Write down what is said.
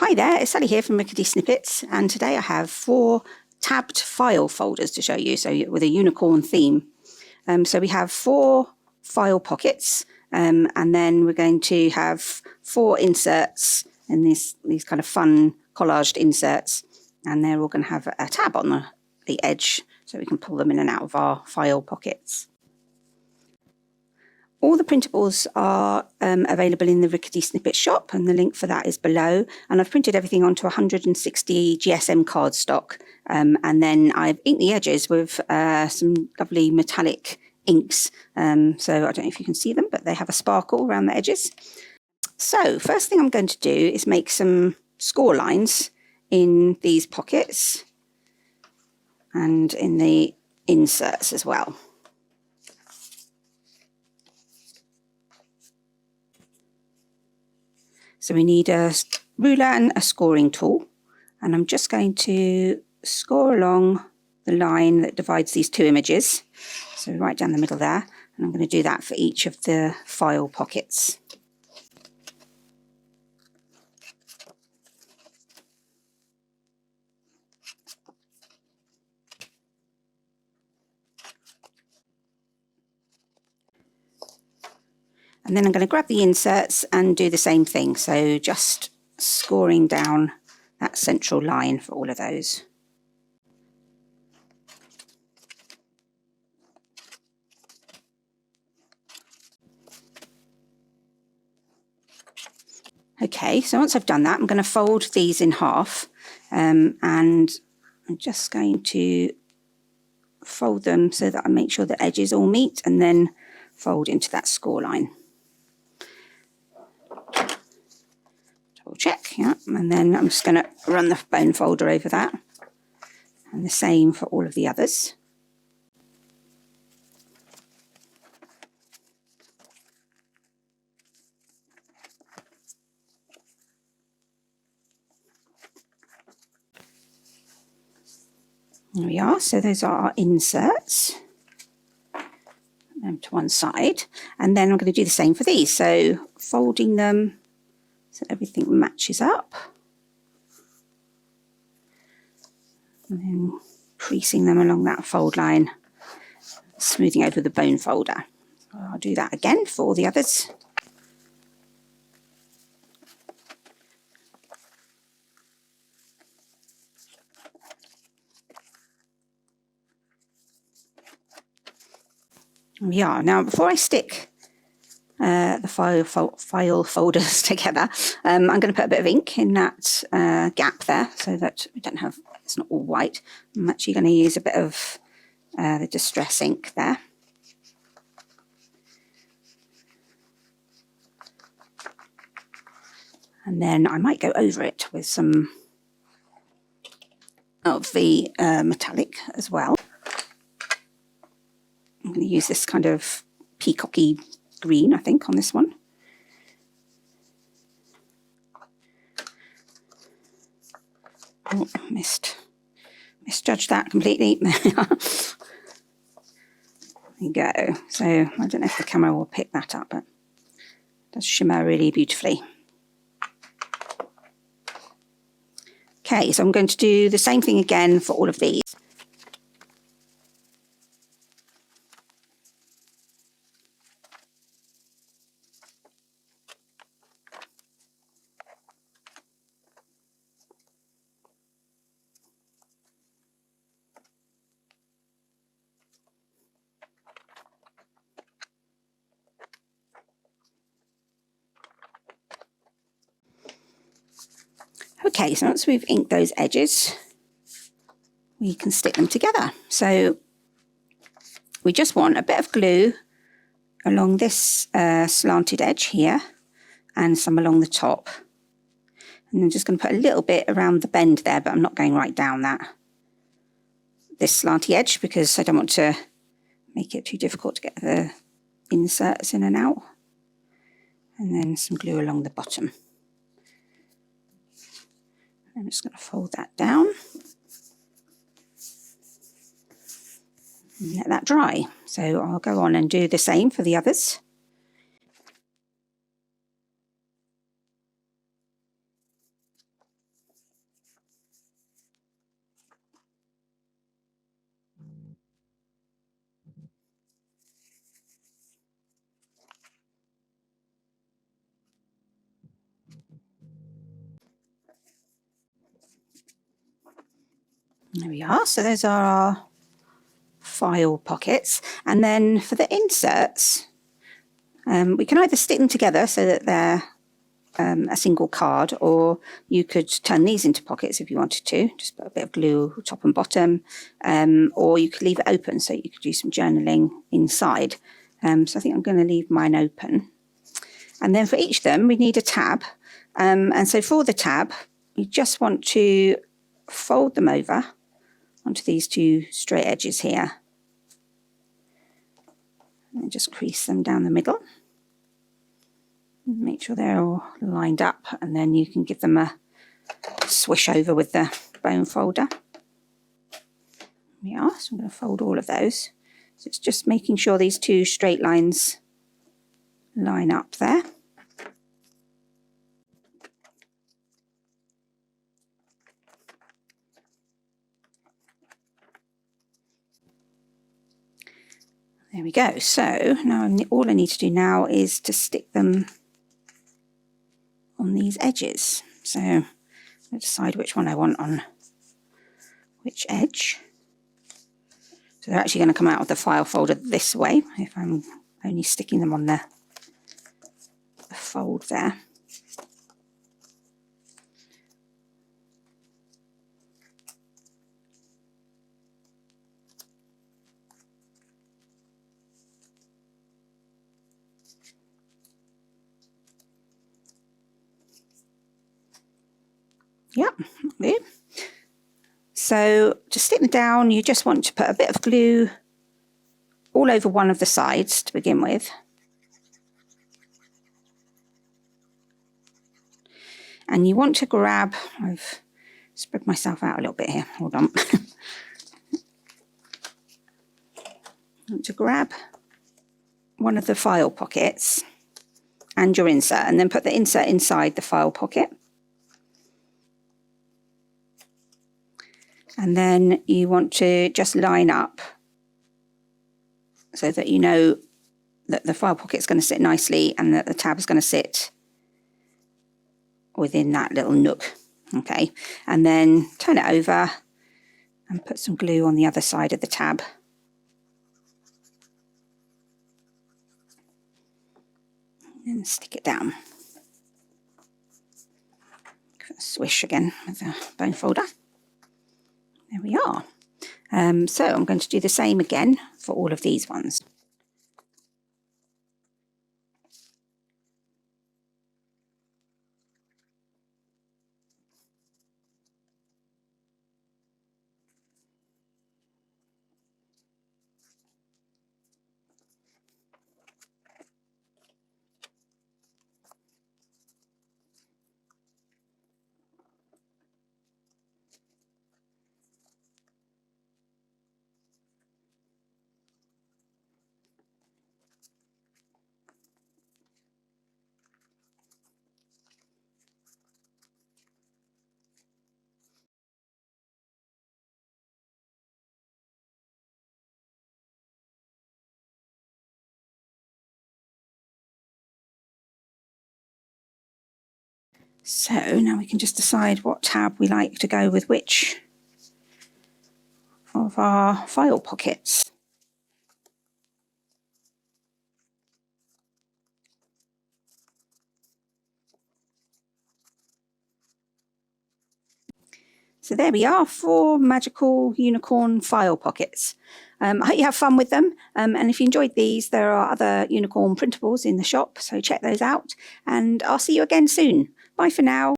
Hi there, it's Sally here from Rickety Snippets, and today I have 4 tabbed file folders to show you, so with a unicorn theme. So we have 4 file pockets, and then we're going to have 4 inserts, and these kind of fun collaged inserts, and they're all going to have a tab on the edge, so we can pull them in and out of our file pockets. All the printables are available in the Rickety Snippet shop, and the link for that is below. And I've printed everything onto 160 GSM cardstock, and then I've inked the edges with some lovely metallic inks. So I don't know if you can see them, but they have a sparkle around the edges. So first thing I'm going to do is make some score lines in these pockets and in the inserts as well. So we need a ruler and a scoring tool, and I'm just going to score along the line that divides these 2 images, so right down the middle there, and I'm going to do that for each of the file pockets. And then I'm going to grab the inserts and do the same thing, so just scoring down that central line for all of those. Okay, so once I've done that, I'm going to fold these in half, and I'm just going to fold them so that I make sure the edges all meet, and then fold into that score line. Check, yeah, and then I'm just going to run the bone folder over that, and the same for all of the others. There we are, so those are our inserts. Put them to one side, and then I'm going to do the same for these, so folding them so everything matches up, and then creasing them along that fold line, smoothing over the bone folder. So I'll do that again for all the others. There we are. Now, before I stick the file folders together, I'm going to put a bit of ink in that gap there, so that we don't have, it's not all white. I'm actually going to use a bit of the distress ink there. And then I might go over it with some of the metallic as well. I'm going to use this kind of peacocky green, I think, on this one. Oh, misjudged that completely. There you go. So I don't know if the camera will pick that up, but it does shimmer really beautifully. Okay, so I'm going to do the same thing again for all of these. Okay, so once we've inked those edges, we can stick them together. So we just want a bit of glue along this slanted edge here, and some along the top. And I'm just going to put a little bit around the bend there, but I'm not going right down this slanty edge, because I don't want to make it too difficult to get the inserts in and out. And then some glue along the bottom. I'm just going to fold that down and let that dry. So I'll go on and do the same for the others. There we are. So those are our file pockets. And then for the inserts, we can either stick them together so that they're a single card, or you could turn these into pockets if you wanted to, just put a bit of glue top and bottom, or you could leave it open so you could do some journaling inside. So I think I'm going to leave mine open. And then for each of them we need a tab, and so for the tab you just want to fold them over onto these two straight edges here and just crease them down the middle. Make sure they're all lined up, and then you can give them a swish over with the bone folder. There we are. So I'm going to fold all of those. So it's just making sure these two straight lines line up there. There we go. So now all I need to do now is to stick them on these edges. So I'll decide which one I want on which edge. So they're actually going to come out of the file folder this way if I'm only sticking them on the fold there. Yep, good. So to stick them down, you just want to put a bit of glue all over one of the sides to begin with. And you want to grab, I've spread myself out a little bit here, hold on. You want to grab one of the file pockets and your insert, and then put the insert inside the file pocket. And then you want to just line up so that you know that the file pocket is going to sit nicely and that the tab is going to sit within that little nook. Okay, and then turn it over and put some glue on the other side of the tab. And stick it down. Give it a swish again with the bone folder. There we are. So I'm going to do the same again for all of these ones. So now we can just decide what tab we like to go with which of our file pockets. So there we are, 4 magical unicorn file pockets. I hope you have fun with them, and if you enjoyed these, there are other unicorn printables in the shop, so check those out, and I'll see you again soon. Bye for now.